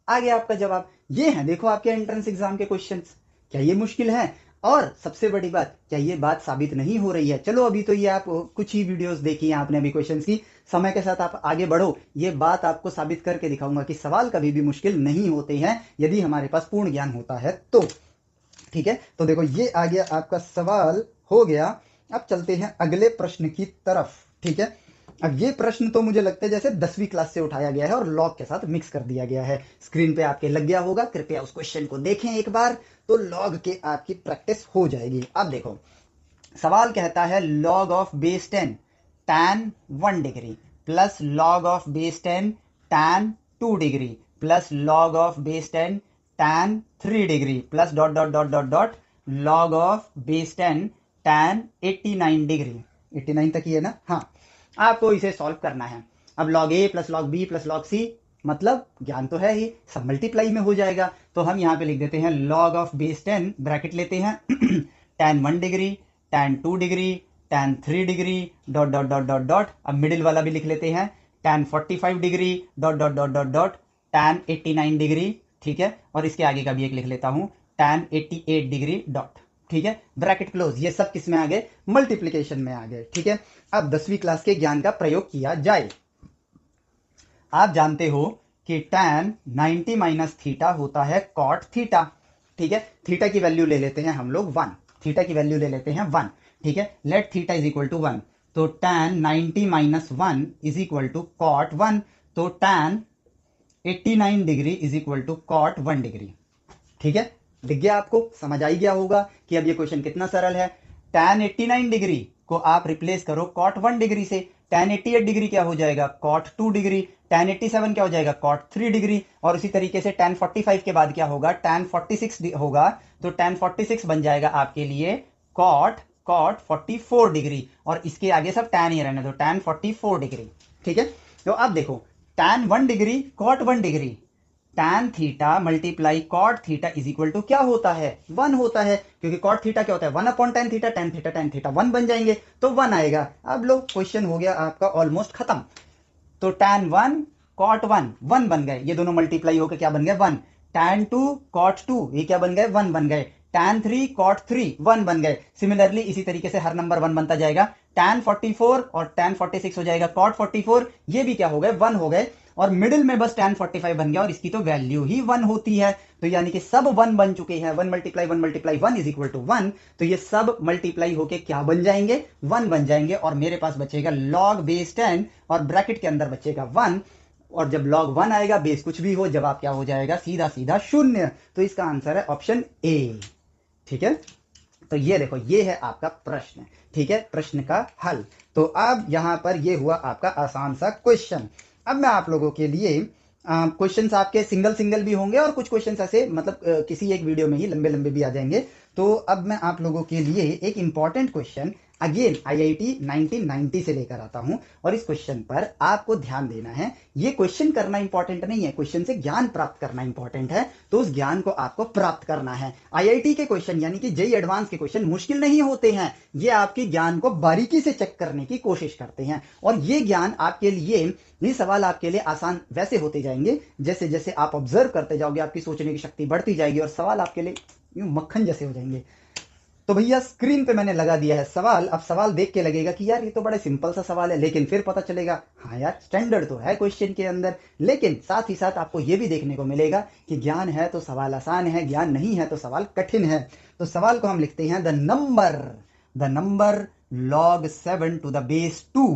A: आ गया आपका जवाब। ये है देखो आपके एंट्रेंस एग्जाम के क्वेश्चंस। क्या ये मुश्किल है? और सबसे बड़ी बात, क्या ये बात साबित नहीं हो रही है? चलो अभी तो ये आप कुछ ही वीडियोस देखी हैं आपने अभी क्वेश्चंस की, समय के साथ आप आगे बढ़ो, ये बात आपको साबित करके दिखाऊंगा कि सवाल कभी भी मुश्किल नहीं होते हैं यदि हमारे पास पूर्ण ज्ञान होता है तो। ठीक है, तो देखो ये आ गया आपका सवाल हो गया। अब चलते हैं अगले प्रश्न की तरफ। ठीक है, अब ये प्रश्न तो मुझे लगता है जैसे 10वीं क्लास से उठाया गया है और लॉग के साथ मिक्स कर दिया गया है। स्क्रीन पे आपके लग गया होगा, कृपया उस क्वेश्चन को देखें एक बार, तो लॉग के आपकी प्रैक्टिस हो जाएगी। अब देखो सवाल कहता है log of base 10 tan 1 degree plus log of base 10 tan 2 degree plus log of base 10 tan 3 degree plus dot dot dot dot dot log of base 10 tan 89 degree. 89 तक ही है ना? हाँ, आपको इसे सॉल्व करना है। अब log a plus log b plus log c, मतलब ज्ञान तो है ही, सब मल्टीप्लाई में हो जाएगा। तो हम यहाँ पे लिख देते हैं log ऑफ बेस 10 ब्रैकेट लेते हैं tan 1 degree tan 2 degree tan 3 degree dot dot dot dot dot, अब मिडिल वाला भी लिख लेते हैं tan 45 degree dot dot dot dot dot tan 89 degree. ठीक है, और इसके आगे का भी एक लिख लेता हूँ tan 88 डिग्री डॉट। ठीक है, ब्रैकेट क्लोज। ये सब किस में आ गए, मल्टीप्लीकेशन में आ गए। ठीक है, अब 10वीं क्लास के ज्ञान का प्रयोग किया जाए। आप जानते हो कि tan 90 माइनस थीटा होता है cot थीटा। ठीक है, थीटा की वैल्यू ले लेते हैं हम लोग 1, थीटा की वैल्यू ले लेते हैं 1। ठीक है, let theta is equal to 1, तो tan 90 minus 1 is equal to cot 1, तो tan 89 degree is equal to cot 1 degree. ठीक है, दिख गया आपको, समझ आई गया होगा कि अब ये क्वेश्चन कितना सरल है। tan 89 डिग्री को आप रिप्लेस करो cot 1 डिग्री से, tan 88 डिग्री क्या हो जाएगा, cot 2 डिग्री, tan 87 क्या हो जाएगा, cot 3 डिग्री, और इसी तरीके से tan 45 के बाद क्या होगा, tan 46 होगा, तो tan 46 बन जाएगा आपके लिए cot 44 डिग्री, और इसके आगे सब tan ही रहने दो, tan 44 डिग्री। ठीक है, तो अब देखो tan 1 degree cot 1 degree, tan theta multiply cot theta is equal to क्या होता है, 1 होता है, क्योंकि cot थीटा क्या होता है, 1 upon tan theta, tan theta 1 बन जाएंगे, तो 1 आएगा। अब लो क्वेश्चन हो गया आपका ऑलमोस्ट खत्म। तो tan 1 cot 1 1 बन गए, ये दोनों मल्टीप्लाई होकर क्या बन गए, 1। tan 2 cot 2 ये क्या बन गए, 1 बन गए। tan 3 cot 3 1 बन गए। सिमिलरली इसी तरीके से हर नंबर 1 बनता जाएगा। tan 44 और tan 46 हो जाएगा cot 44, ये भी क्या हो गए, 1 हो गए, और मिडिल में बस tan 45 बन गया, और इसकी तो वैल्यू ही 1 होती है, तो यानी कि सब 1 बन चुके हैं। 1 मल्टीप्लाई 1 इज इक्वल टू 1, तो ये सब मल्टीप्लाई होके क्या बन जाएंगे, 1 बन जाएंगे, और मेरे पास बचेगा log बेस 10 और ब्रैकेट के अंदर बचेगा 1, और जब log 1 आएगा, बेस कुछ भी हो, जवाब क्या हो जाएगा, सीधा सीधा 0। तो इसका आंसर है ऑप्शन ए। ठीक है, तो ये देखो ये है आपका प्रश्न। ठीक है, प्रश्न का हल। तो अब यहां पर ये हुआ आपका आसान सा क्वेश्चन। अब मैं आप लोगों के लिए क्वेश्चंस आपके सिंगल सिंगल भी होंगे, और कुछ क्वेश्चंस ऐसे मतलब किसी एक वीडियो में ही लंबे लंबे भी आ जाएंगे। तो अब मैं आप लोगों के लिए एक इंपॉर्टेंट क्वेश्चन अगेन IIT 1990 से लेकर आता हूं, और इस क्वेश्चन पर आपको ध्यान देना है। ये क्वेश्चन करना इंपॉर्टेंट नहीं है, क्वेश्चन से ज्ञान प्राप्त करना इंपॉर्टेंट है, तो उस ज्ञान को आपको प्राप्त करना है। IIT के क्वेश्चन यानी कि जेईई एडवांस के क्वेश्चन मुश्किल नहीं होते हैं, ये आपके ज्ञान को बारीकी से चेक करने की कोशिश करते हैं, और ये ज्ञान आपके लिए, ये सवाल आपके लिए आसान वैसे होते जाएंगे जैसे जैसे आप ऑब्जर्व करते जाओगे, आपकी सोचने की शक्ति बढ़ती जाएगी, और सवाल आपके लिए यूं मक्खन जैसे हो जाएंगे। तो भैया स्क्रीन पे मैंने लगा दिया है सवाल। अब सवाल देख के लगेगा कि यार ये तो बड़ा सिंपल सा सवाल है, लेकिन फिर पता चलेगा हाँ यार स्टैंडर्ड तो है क्वेश्चन के अंदर, लेकिन साथ ही साथ आपको ये भी देखने को मिलेगा कि ज्ञान है तो सवाल आसान है, ज्ञान नहीं है तो सवाल कठिन है। तो सवाल को हम लिखते हैं the number log 7 to the base 2।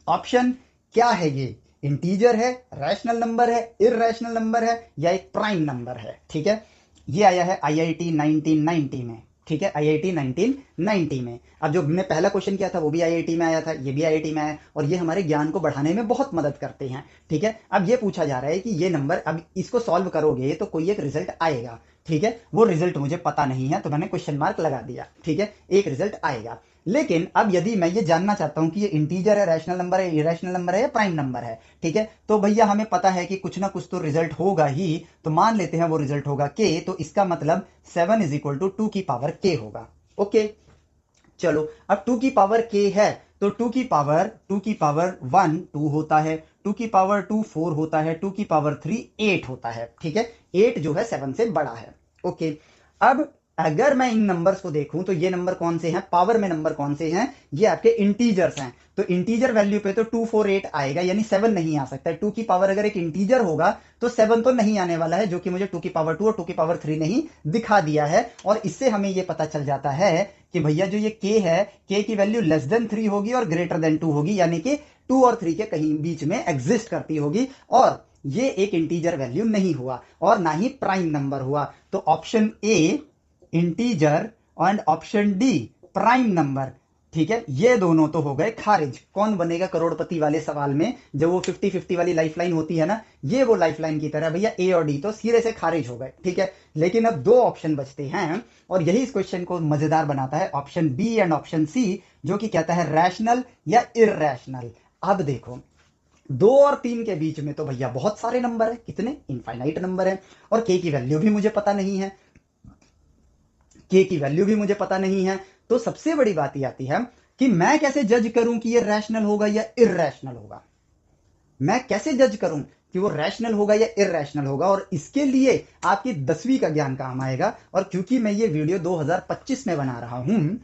A: Option क्या है, ये इंटीजर है, रैशनल नंबर है, इररैशनल नंबर है, या एक प्राइम नंबर है। ठीक है, ये आया है IIT 1990 में। ठीक है, IIT 1990 में। अब जो हमने पहला क्वेश्चन किया था वो भी IIT में आया था, ये भी IIT में आया, और ये हमारे ज्ञान को बढ़ाने में बहुत मदद करते हैं। ठीक है, अब ये पूछा जा रहा है कि ये नंबर, अब इसको सॉल्व करोगे तो कोई एक रिजल्ट आएगा। ठीक है, वो रिजल्ट मुझे पता नहीं है, तो मैंने क्वेश्चन मार्क लगा दिया। ठीक है, एक रिजल्ट आएगा। लेकिन अब यदि मैं ये जानना चाहता हूं कि ये इंटीजर है, रैशनल नंबर है, इरेशनल नंबर है या प्राइम नंबर है, ठीक है, तो भैया हमें पता है कि कुछ ना कुछ तो रिजल्ट होगा ही। तो मान लेते हैं वो रिजल्ट होगा के, तो इसका मतलब 7 इज इक्वल टू 2 की पावर के होगा। ओके, चलो अब 2 की पावर के है, तो 2 की पावर 1 2 होता है, 2 की पावर 2 4 होता है, 2 की पावर 3 8 होता है। ठीक है, 8 जो है 7 से बड़ा है। ओके, अब अगर मैं इन नंबर्स को देखूं तो ये नंबर कौन से हैं, पावर में नंबर कौन से हैं, ये आपके इंटीजर्स हैं। तो इंटीजर वैल्यू पे तो 248 आएगा, यानी 7 नहीं आ सकता है। 2 की पावर अगर एक इंटीजर होगा तो 7 तो नहीं आने वाला है, जो कि मुझे 2 की पावर 2 और 2 की पावर 3 नहीं दिखा दिया है। और इससे हमें ये पता चल जाता है कि भैया जो ये के है, के की वैल्यू लेस देन 3 होगी और ग्रेटर देन 2 होगी, यानी कि 2 और 3 के कहीं बीच में एग्जिस्ट करती होगी। और ये एक इंटीजर वैल्यू नहीं हुआ और ना ही प्राइम नंबर हुआ। तो option a integer and option D prime number, ठीक है, ये दोनों तो हो गए खारिज। कौन बनेगा करोड़पति वाले सवाल में, जब वो 50-50 वाली लाइफलाइन होती है ना, ये वो लाइफलाइन की तरह भैया ए और डी तो सिरे से खारिज हो गए। ठीक है, लेकिन अब 2 ऑप्शन बचते हैं और यही इस क्वेश्चन को मजेदार बनाता है, option B and option C, जो कि कहता है रैशनल या इररैशनल। अब देखो 2 और 3 के बीच में तो भैया बहुत सारे नंबर है, कितने इनफाइनाइट नंबर है, और के की वैल्यू भी मुझे पता नहीं है, के की वैल्यू भी मुझे पता नहीं है। तो सबसे बड़ी बात यह आती है कि मैं कैसे जज करूं कि ये रैशनल होगा या इररैशनल होगा। मैं कैसे जज करूं कि वो रैशनल होगा या इररैशनल होगा, और इसके लिए आपकी 10वीं का ज्ञान काम आएगा। और क्योंकि मैं ये वीडियो 2025 में बना रहा हूं,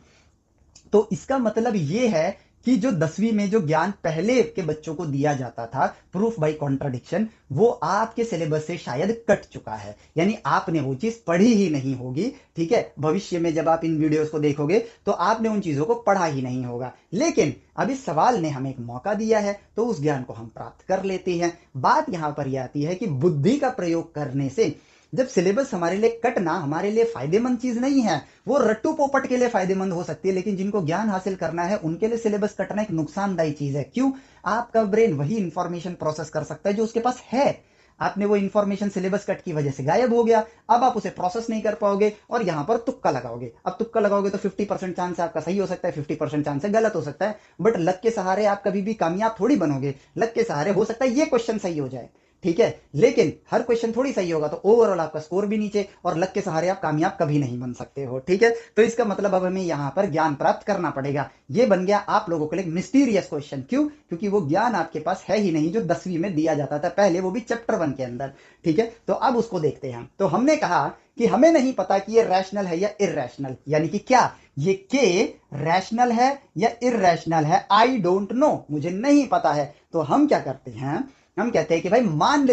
A: तो इसका मतलब ये है कि जो 10वीं में जो ज्ञान पहले के बच्चों को दिया जाता था, प्रूफ बाय कॉन्ट्राडिक्शन, वो आपके सिलेबस से शायद कट चुका है, यानी आपने वो चीज पढ़ी ही नहीं होगी। ठीक है, भविष्य में जब आप इन वीडियोस को देखोगे तो आपने उन चीजों को पढ़ा ही नहीं होगा। लेकिन अब इस सवाल ने हमें एक मौका दिया है, तो उस ज्ञान को हम प्राप्त कर लेते हैं। बात यहां पर यह आती है कि बुद्धि का प्रयोग करने से जब सिलेबस हमारे लिए कटना हमारे लिए फायदेमंद चीज नहीं है, वो रट्टू पोपट के लिए फायदेमंद हो सकती है, लेकिन जिनको ज्ञान हासिल करना है उनके लिए सिलेबस कटना एक नुकसानदायी चीज है। क्यों? आपका ब्रेन वही इंफॉर्मेशन प्रोसेस कर सकता है जो उसके पास है। आपने वो इंफॉर्मेशन सिलेबस कट की वजह से गायब हो गया, अब आप उसे प्रोसेस नहीं कर पाओगे और यहां पर तुक्का लगाओगे। अब तुक्का लगाओगे तो 50% चांस है आपका सही हो सकता है, 50% चांस है गलत हो सकता है, बट लक के सहारे आप कभी भी कामयाब थोड़ी बनोगे। लक के सहारे हो सकता है ये क्वेश्चन सही हो जाए, ठीक है, लेकिन हर क्वेश्चन थोड़ी सही होगा, तो ओवरऑल आपका स्कोर भी नीचे, और लक के सहारे आप कामयाब कभी नहीं बन सकते हो। ठीक है, तो इसका मतलब अब हमें यहां पर ज्ञान प्राप्त करना पड़ेगा। ये बन गया आप लोगों के लिए मिस्टीरियस क्वेश्चन। क्यों? क्योंकि वो ज्ञान आपके पास है ही नहीं जो 10वीं में दिया जाता था पहले, वो भी चैप्टर 1 के अंदर। ठीक है, तो अब उसको देखते हैं। तो हमने कहा कि हमें नहीं पता कि ये रैशनल है या इररैशनल, यानी कि क्या ये के रैशनल है या इररैशनल है, आई डोंट नो, मुझे नहीं पता है। तो हम क्या करते हैं, हम कहते हैं कि भाई मान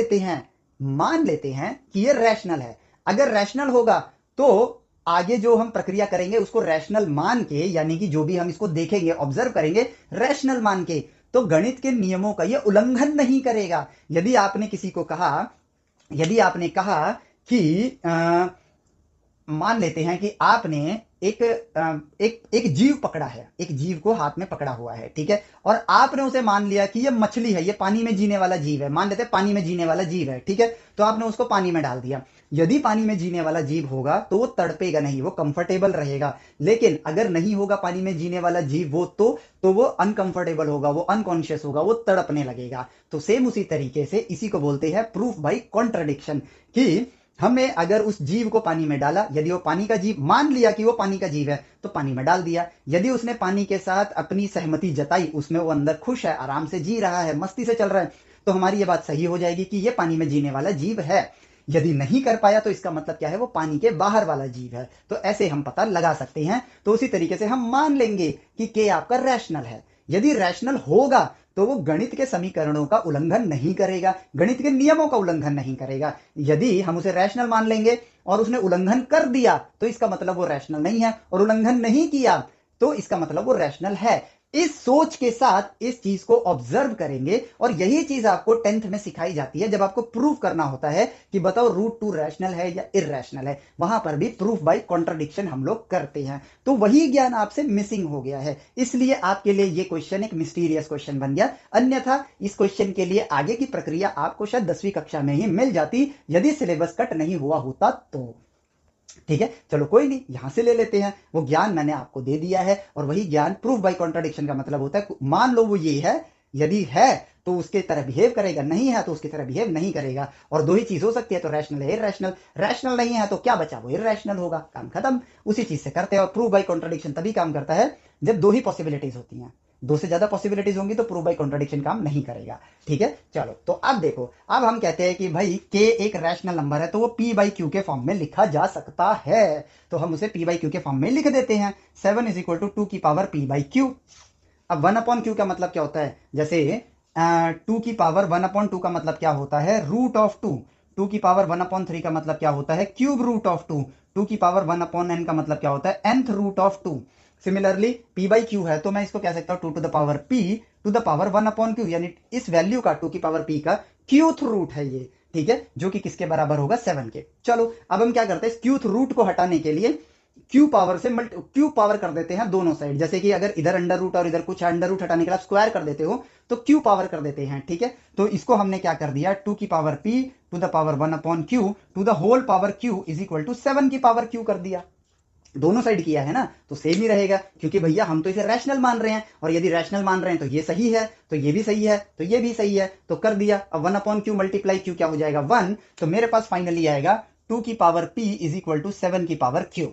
A: लेते हैं कि ये रैशनल है। अगर रैशनल होगा तो आगे जो हम प्रक्रिया करेंगे उसको रैशनल मान के, यानी कि जो भी हम इसको देखेंगे ऑब्जर्व करेंगे रैशनल मान के, तो गणित के नियमों का ये उल्लंघन नहीं करेगा। यदि आपने किसी को कहा, यदि आपने कहा कि मान लेते हैं कि आपने एक जीव पकड़ा है, एक जीव को हाथ में पकड़ा हुआ है, ठीक है, और आपने उसे मान लिया कि ये मछली है, ये पानी में जीने वाला जीव है, मान लेते हैं पानी में जीने वाला जीव है, ठीक है, तो आपने उसको पानी में डाल दिया। यदि पानी में जीने वाला जीव होगा तो वो तड़पेगा नहीं, वो कंफर्टेबल रहेगा। लेकिन अगर नहीं होगा पानी में जीने वाला जीव वो, तो वो अनकंफर्टेबल होगा, वो अनकॉन्शियस होगा, वो तड़पने लगेगा। तो सेम उसी तरीके से इसी को बोलते हैं प्रूफ बाई कॉन्ट्रडिक्शन, कि हमने अगर उस जीव को पानी में डाला, यदि वो पानी का जीव, मान लिया कि वो पानी का जीव है तो पानी में डाल दिया, यदि उसने पानी के साथ अपनी सहमति जताई, उसमें वो अंदर खुश है, आराम से जी रहा है, मस्ती से चल रहा है, तो हमारी ये बात सही हो जाएगी कि ये पानी में जीने वाला जीव है। यदि नहीं कर पाया तो इसका मतलब क्या है, वो पानी के बाहर वाला जीव है। तो ऐसे हम पता लगा सकते हैं। तो उसी तरीके से हम मान लेंगे कि के आपका रैशनल है। यदि रैशनल होगा तो वो गणित के समीकरणों का उल्लंघन नहीं करेगा, गणित के नियमों का उल्लंघन नहीं करेगा। यदि हम उसे रैशनल मान लेंगे और उसने उल्लंघन कर दिया तो इसका मतलब वो रैशनल नहीं है, और उल्लंघन नहीं किया तो इसका मतलब वो रैशनल है। इस सोच के साथ इस चीज को ऑब्जर्व करेंगे, और यही चीज आपको 10th में सिखाई जाती है जब आपको प्रूव करना होता है कि बताओ रूट 2 रैशनल है या इररैशनल है। वहां पर भी प्रूफ बाय कॉन्ट्रडिक्शन हम लोग करते हैं। तो वही ज्ञान आपसे मिसिंग हो गया है, इसलिए आपके लिए ये क्वेश्चन एक मिस्टीरियस क्वेश्चन बन गया। अन्यथा इस क्वेश्चन के लिए आगे की प्रक्रिया आपको शायद 10वीं कक्षा में ही मिल जाती, यदि सिलेबस कट नहीं हुआ होता तो। ठीक है, चलो कोई नहीं, यहां से ले लेते हैं। वो ज्ञान मैंने आपको दे दिया है, और वही ज्ञान प्रूफ बाय कॉन्ट्राडिक्शन का मतलब होता है मान लो वो ये है, यदि है तो उसके तरह बिहेव करेगा, नहीं है तो उसकी तरह बिहेव नहीं करेगा। और दो ही चीज हो सकती है, तो रैशनल है इरैशनल। रैशनल नहीं है तो क्या बचा, वो इरैशनल होगा, काम खत्म। उसी चीज से करते हैं। और प्रूफ बाय कॉन्ट्राडिक्शन तभी काम करता है जब दो ही पॉसिबिलिटीज होती हैं। दो से ज्यादा पॉसिबिलिटीज होंगी तो प्रूफ बाय कॉन्ट्राडिक्शन काम नहीं करेगा। ठीक है, चलो तो अब देखो, अब हम कहते हैं कि भाई k एक रैशनल नंबर है, तो वो p बाई क्यू के फॉर्म में लिखा जा सकता है। तो हम उसे p बाई क्यू के फॉर्म में लिख देते हैं। 7 इज इक्वल टू 2 की पावर p बाई क्यू। अब 1 अपॉन क्यू का मतलब क्या होता है, जैसे 2 की पावर 1 अपॉन 2 का मतलब क्या होता है, रूट ऑफ 2। 2 की पावर 1 अपॉन 3 का मतलब क्या होता है, क्यूब रूट ऑफ 2। 2 की पावर 1 अपॉन n का मतलब क्या होता है, nth root of 2। Similarly p by q है, तो मैं इसको कह सकता हूं 2 to the power p to the power 1 upon q, यानी इस वैल्यू का 2 की पावर p का क्यूथ रूट है ये। ठीक है, जो कि किसके बराबर होगा, 7 के। चलो अब हम क्या करते हैं, क्यूथ रूट को हटाने के लिए क्यू पावर से क्यू पावर कर देते हैं दोनों साइड। जैसे कि अगर इधर अंडर रूट और इधर कुछ अंडर रूट हटाने के लिए स्क्वायर कर देते हो तो क्यू पावर कर देते हैं। ठीक है, तो इसको हमने क्या कर दिया, 2 की power p to the power 1 upon q to the whole power q is equal to 7 की पावर q कर दिया। दोनों साइड किया है ना, तो सेम ही रहेगा, क्योंकि भैया हम तो इसे रैशनल मान रहे हैं, और यदि रैशनल मान रहे हैं तो ये सही है, तो ये भी सही है, तो ये भी सही है, तो कर दिया। अब 1 अपॉन क्यू मल्टीप्लाई क्यू क्या हो जाएगा, 1। तो मेरे पास फाइनली आएगा 2 की power p is equal to 7 की पावर q।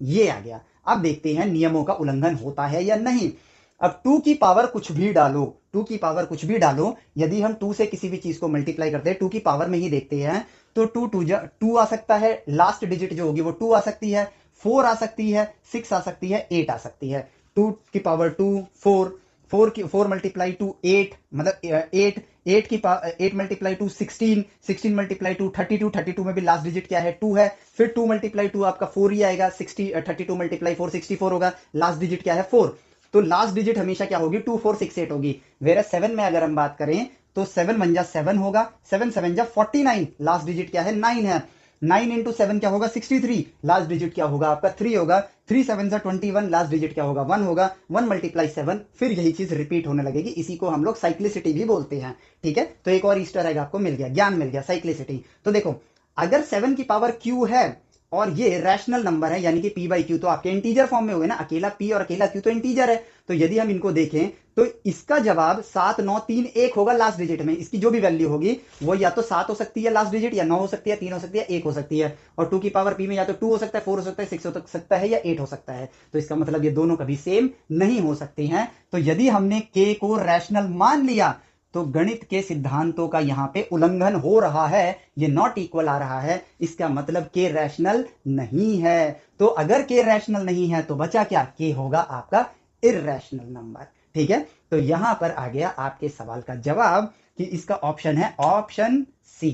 A: ये आ गया। अब देखते हैं नियमों का उल्लंघन होता है या नहीं। अब 2 की पावर कुछ भी डालो, 2 की पावर कुछ भी डालो, यदि हम 2 से किसी भी चीज को मल्टीप्लाई करते हैं 2 की पावर में ही देखते हैं, तो 2 आ सकता है, लास्ट डिजिट जो होगी वो 2 आ सकती है, 4 आ सकती है, 6 आ सकती है, 8 आ सकती है। 2 की पावर 2, 4 मल्टीप्लाई टू 8 मतलब 8 मल्टीप्लाई टू 16, 16 मल्टीप्लाई टू 32, 32 में भी लास्ट डिजिट क्या है, 2 है। फिर 2 मल्टीप्लाई 2 आपका 4 ही आएगा, 32 मल्टीप्लाई 4 64 होगा, लास्ट डिजिट क्या है 4। तो लास्ट डिजिट हमेशा क्या होगी, 2468 होगी। वेरा 7 में अगर हम बात करें तो 7 1 जा 7 होगा, 7 7 जा 49, लास्ट डिजिट क्या है 9 है। 9 इंटू 7 क्या होगा 63, लास्ट डिजिट क्या होगा आपका 3 होगा। 3 7 जा 21, लास्ट डिजिट क्या होगा 1 होगा। 1 मल्टीप्लाई 7, फिर यही चीज रिपीट होने लगेगी। इसी को हम लोग साइक्लिसिटी भी बोलते हैं। ठीक है, तो एक और ईस्टर एग आपको मिल गया, ज्ञान मिल गया, साइक्लिसिटी। तो देखो, अगर 7 की पावर q है और ये रैशनल नंबर है, यानी कि p बाई क्यू, तो आपके इंटीजर फॉर्म में हो गए ना, अकेला p और अकेला q तो इंटीजर है। तो यदि हम इनको देखें तो इसका जवाब 7 9 3 1 होगा लास्ट डिजिट में। इसकी जो भी वैल्यू होगी वो या तो 7 हो सकती है लास्ट डिजिट, या 9 हो सकती है, 3 हो सकती है, 1 हो सकती है। और 2 की पावर p में या तो 2 हो सकता है, 4 हो सकता है, 6 हो सकता है, या 8 हो सकता है। तो इसका मतलब ये दोनों कभी सेम नहीं हो सकते हैं। तो यदि हमने k को रैशनल मान लिया तो गणित के सिद्धांतों का यहां पे उल्लंघन हो रहा है, ये नॉट इक्वल आ रहा है। इसका मतलब k रैशनल नहीं है। तो अगर k रैशनल नहीं है तो बचा क्या, k होगा आपका इररैशनल नंबर। ठीक है, तो यहां पर आ गया आपके सवाल का जवाब कि इसका ऑप्शन है option C,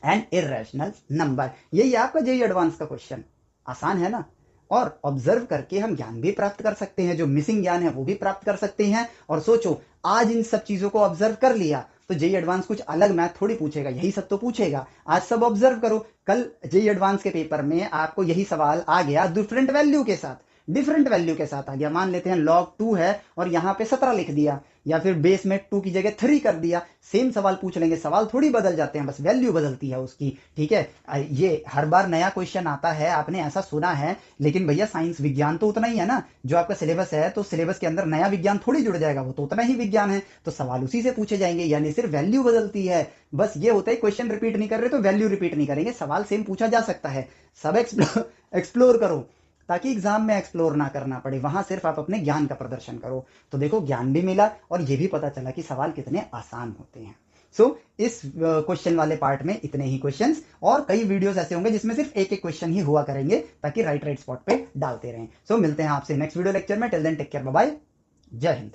A: N irrational number. यही आपका जेईई एडवांस का क्वेश्चन, आसान है ना। और ऑब्जर्व करके हम ज्ञान भी प्राप्त कर सकते हैं, जो मिसिंग ज्ञान है वो भी प्राप्त कर सकते हैं। और सोचो, आज इन सब चीजों को ऑब्जर्व कर लिया तो जेईई एडवांस कुछ अलग मैथ थोड़ी पूछेगा, यही सब तो पूछेगा। आज सब ऑब्जर्व करो, कल जेईई एडवांस के पेपर में आपको यही सवाल आ गया डिफरेंट वैल्यू के साथ, डिफरेंट वैल्यू के साथ आ गया। मान लेते हैं log 2 है और यहां पे 17 लिख दिया, या फिर बेस में 2 की जगह 3 कर दिया। सेम सवाल पूछ लेंगे, सवाल थोड़ी बदल जाते हैं, बस वैल्यू बदलती है उसकी। ठीक है, ये हर बार नया क्वेश्चन आता है, आपने ऐसा सुना है, लेकिन भैया साइंस विज्ञान तो उतना ही है ना। जो आपका सिलेबस है, तो सिलेबस के अंदर नया विज्ञान थोड़ी जुड़ जाएगा, वो तो उतना ही विज्ञान है, तो सवाल उसी से पूछे जाएंगे, यानी सिर्फ वैल्यू बदलती है। बस ये होता है, क्वेश्चन रिपीट नहीं कर रहे तो वैल्यू रिपीट नहीं करेंगे, सवाल सेम पूछा जा सकता है। सब एक्सप्लोर करो ताकि एग्जाम में एक्सप्लोर ना करना पड़े, वहां सिर्फ आप अपने ज्ञान का प्रदर्शन करो। तो देखो, ज्ञान भी मिला और ये भी पता चला कि सवाल कितने आसान होते हैं। इस क्वेश्चन वाले पार्ट में इतने ही क्वेश्चंस, और कई वीडियोस ऐसे होंगे जिसमें सिर्फ एक एक क्वेश्चन ही हुआ करेंगे, ताकि राइट स्पॉट पे डालते रहें। मिलते हैं आपसे नेक्स्ट वीडियो लेक्चर में। Till then take care, bye bye, जय हिंद।